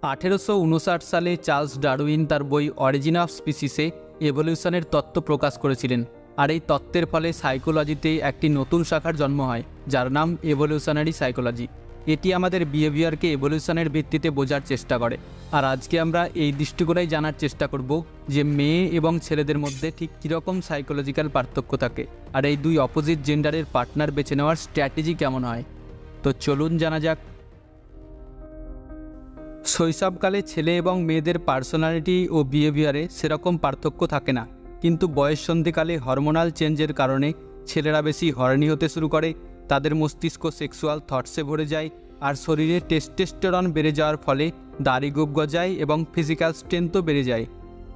1859 সালে Charles Darwin তার বই অরিজিন অফ স্পিসিসে এভলিউশনের তত্ত্ব প্রকাশ করেছিলেন। আর এই তত্ত্বের ফলে সাইকোলজিতে একটি নতুন শাখার জন্ম হয়, যার নাম এভলিউশনারি সাইকোলজি। এটি আমাদের বিহেভিয়ারকে এভলিউশনের ভিত্তিতে বোঝার চেষ্টা করে। আর আজকে আমরা এই দৃষ্টিকোণেই জানার চেষ্টা করব যে মেয়ে এবং ছেলেদের মধ্যে ঠিক কীরকম সাইকোলজিক্যাল পার্থক্য থাকে, আর এই দুই অপোজিট জেন্ডারের পার্টনার বেছে নেওয়ার স্ট্র্যাটেজি কেমন হয়। তো চলুন জানা যাক। শৈশবকালে ছেলে এবং মেয়েদের পার্সোনালিটি ও বিহেভিয়ারে সেরকম পার্থক্য থাকে না, কিন্তু বয়ঃসন্ধিকালে হরমোনাল চেঞ্জের কারণে ছেলেরা বেশি হর্নি হতে শুরু করে, তাদের মস্তিষ্ক সেক্সুয়াল থটসে ভরে যায়, আর শরীরে টেস্টোস্টেরন বেড়ে যাওয়ার ফলে দাড়ি গোঁফ গজায় এবং ফিজিক্যাল স্ট্রেংথও বেড়ে যায়।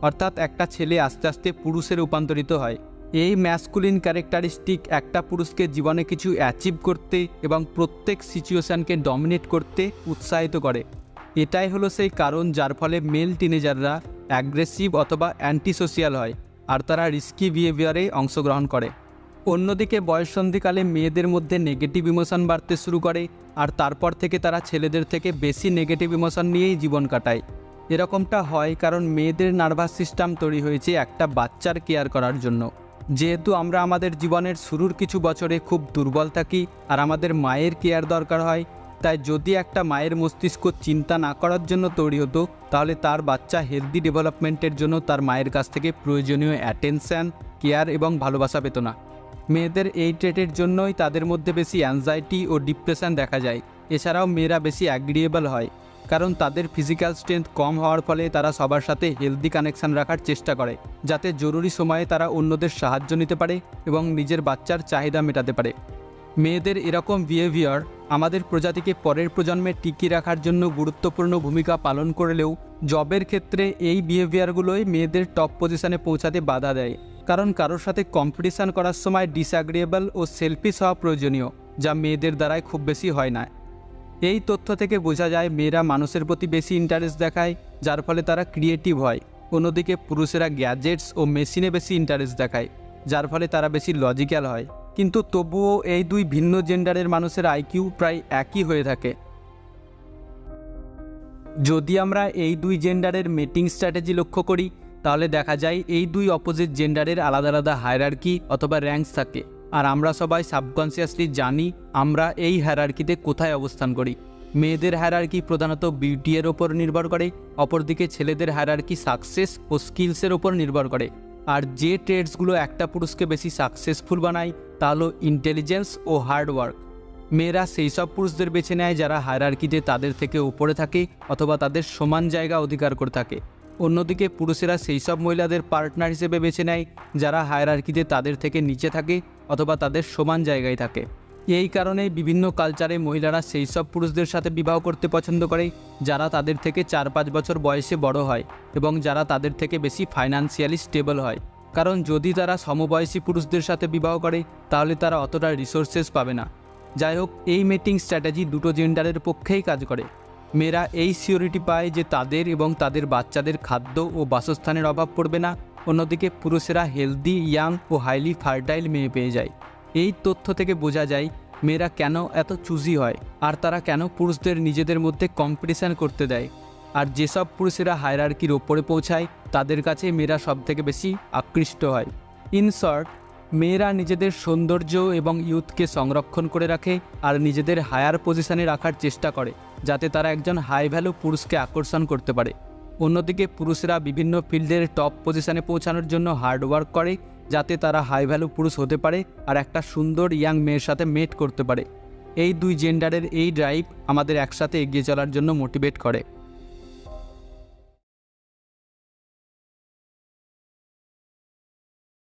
অর্থাৎ একটা ছেলে আস্তে আস্তে পুরুষে রূপান্তরিত হয়। এই ম্যাসকুলিন ক্যারেক্টারিস্টিক একটা পুরুষকে জীবনে কিছু অ্যাচিভ করতে এবং প্রত্যেক সিচুয়েশানকে ডমিনেট করতে উৎসাহিত করে। এটাই হলো সেই কারণ যার ফলে মেল টিনেজাররা অ্যাগ্রেসিভ অথবা অ্যান্টিসোশিয়াল হয়, আর তারা রিস্কি বিহেভিয়ারে অংশগ্রহণ করে। অন্যদিকে বয়ঃসন্ধিকালে মেয়েদের মধ্যে নেগেটিভ ইমোশন বাড়তে শুরু করে, আর তারপর থেকে তারা ছেলেদের থেকে বেশি নেগেটিভ ইমোশন নিয়েই জীবন কাটায়। এরকমটা হয় কারণ মেয়েদের নার্ভাস সিস্টেম তৈরি হয়েছে একটা বাচ্চার কেয়ার করার জন্য। যেহেতু আমরা আমাদের জীবনের শুরুর কিছু বছরে খুব দুর্বল থাকি আর আমাদের মায়ের কেয়ার দরকার হয়, তাই যদি একটা মায়ের মস্তিষ্ক চিন্তা না করার জন্য তৈরি হতো, তাহলে তার বাচ্চা হেলদি ডেভেলপমেন্টের জন্য তার মায়ের কাছ থেকে প্রয়োজনীয় অ্যাটেনশান, কেয়ার এবং ভালোবাসা পেত না। মেয়েদের এই ট্রেটের জন্যই তাদের মধ্যে বেশি অ্যাংজাইটি ও ডিপ্রেশন দেখা যায়। এছাড়াও মেয়েরা বেশি অ্যাগ্রিয়েবল হয়, কারণ তাদের ফিজিক্যাল স্ট্রেংথ কম হওয়ার ফলে তারা সবার সাথে হেলদি কানেকশান রাখার চেষ্টা করে, যাতে জরুরি সময়ে তারা অন্যদের সাহায্য নিতে পারে এবং নিজের বাচ্চার চাহিদা মেটাতে পারে। মেয়েদের এরকম বিহেভিয়ার আমাদের প্রজাতিকে পরের প্রজন্মে টিকিয়ে রাখার জন্য গুরুত্বপূর্ণ ভূমিকা পালন করলেও জবের ক্ষেত্রে এই বিহেভিয়ারগুলোই মেয়েদের টপ পজিশনে পৌঁছাতে বাধা দেয়, কারণ কারোর সাথে কম্পিটিশান করার সময় ডিসঅ্যাগ্রিয়েবল ও সেলফিশ হওয়া প্রয়োজনীয়, যা মেয়েদের দ্বারাই খুব বেশি হয় না। এই তথ্য থেকে বোঝা যায় মেয়েরা মানুষের প্রতি বেশি ইন্টারেস্ট দেখায়, যার ফলে তারা ক্রিয়েটিভ হয়। অন্যদিকে পুরুষেরা গ্যাজেটস ও মেশিনে বেশি ইন্টারেস্ট দেখায়, যার ফলে তারা বেশি লজিক্যাল হয়। কিন্তু তবুও এই দুই ভিন্ন জেন্ডারের মানুষের আইকিউ প্রায় একই হয়ে থাকে। যদি আমরা এই দুই জেন্ডারের মেটিং স্ট্র্যাটেজি লক্ষ্য করি, তাহলে দেখা যায় এই দুই অপোজিট জেন্ডারের আলাদা আলাদা হায়ারার্কি অথবা র্যাঙ্কস থাকে, আর আমরা সবাই সাবকনসিয়াসলি জানি আমরা এই হায়ারার্কিতে কোথায় অবস্থান করি। মেয়েদের হায়ারার্কি প্রধানত বিউটির ওপর নির্ভর করে, অপরদিকে ছেলেদের হায়ারার্কি সাকসেস ও স্কিলসের ওপর নির্ভর করে। আর যে ট্রেডসগুলো একটা পুরুষকে বেশি সাকসেসফুল বানায় তা হলো ইন্টেলিজেন্স ও হার্ডওয়ার্ক। মেয়েরা সেই সব পুরুষদের বেছে নেয় যারা হায়ারার্কিতে তাদের থেকে উপরে থাকে অথবা তাদের সমান জায়গা অধিকার করে থাকে। অন্যদিকে পুরুষেরা সেই সব মহিলাদের পার্টনার হিসেবে বেছে নেয় যারা হায়ারার্কিতে তাদের থেকে নিচে থাকে অথবা তাদের সমান জায়গায় থাকে। এই কারণেই বিভিন্ন কালচারে মহিলারা সেই সব পুরুষদের সাথে বিবাহ করতে পছন্দ করে যারা তাদের থেকে 4-5 বছর বয়সে বড় হয় এবং যারা তাদের থেকে বেশি ফাইন্যান্সিয়ালি স্টেবল হয়, কারণ যদি তারা সমবয়সী পুরুষদের সাথে বিবাহ করে তাহলে তারা অতটা রিসোর্সেস পাবে না। যাই হোক, এই মেটিং স্ট্র্যাটেজি দুটো জেন্ডারের পক্ষেই কাজ করে। মেয়েরা এই সিওরিটি পায় যে তাদের এবং তাদের বাচ্চাদের খাদ্য ও বাসস্থানের অভাব পড়বে না, অন্যদিকে পুরুষেরা হেলদি, ইয়াং ও হাইলি ফার্টাইল মেয়ে পেয়ে যায়। এই তথ্য থেকে বোঝা যায় মেয়েরা কেন এত চুজি হয়, আর তারা কেন পুরুষদের নিজেদের মধ্যে কম্পিটিশান করতে দেয়। আর যেসব পুরুষেরা হায়ারার্কির ওপরে পৌঁছায় তাদের কাছে মেয়েরা সবথেকে বেশি আকৃষ্ট হয়। ইন শর্ট, মেয়েরা নিজেদের সৌন্দর্য এবং ইউথকে সংরক্ষণ করে রাখে আর নিজেদের হায়ার পজিশনে রাখার চেষ্টা করে, যাতে তারা একজন হাই ভ্যালু পুরুষকে আকর্ষণ করতে পারে। অন্যদিকে পুরুষেরা বিভিন্ন ফিল্ডের টপ পজিশনে পৌঁছানোর জন্য হার্ডওয়ার্ক করে, যাতে তারা হাই ভ্যালু পুরুষ হতে পারে আর একটা সুন্দর ইয়াং মেয়ের সাথে মেট করতে পারে। এই দুই জেন্ডারের এই ড্রাইভ আমাদের একসাথে এগিয়ে চলার জন্য মোটিভেট করে।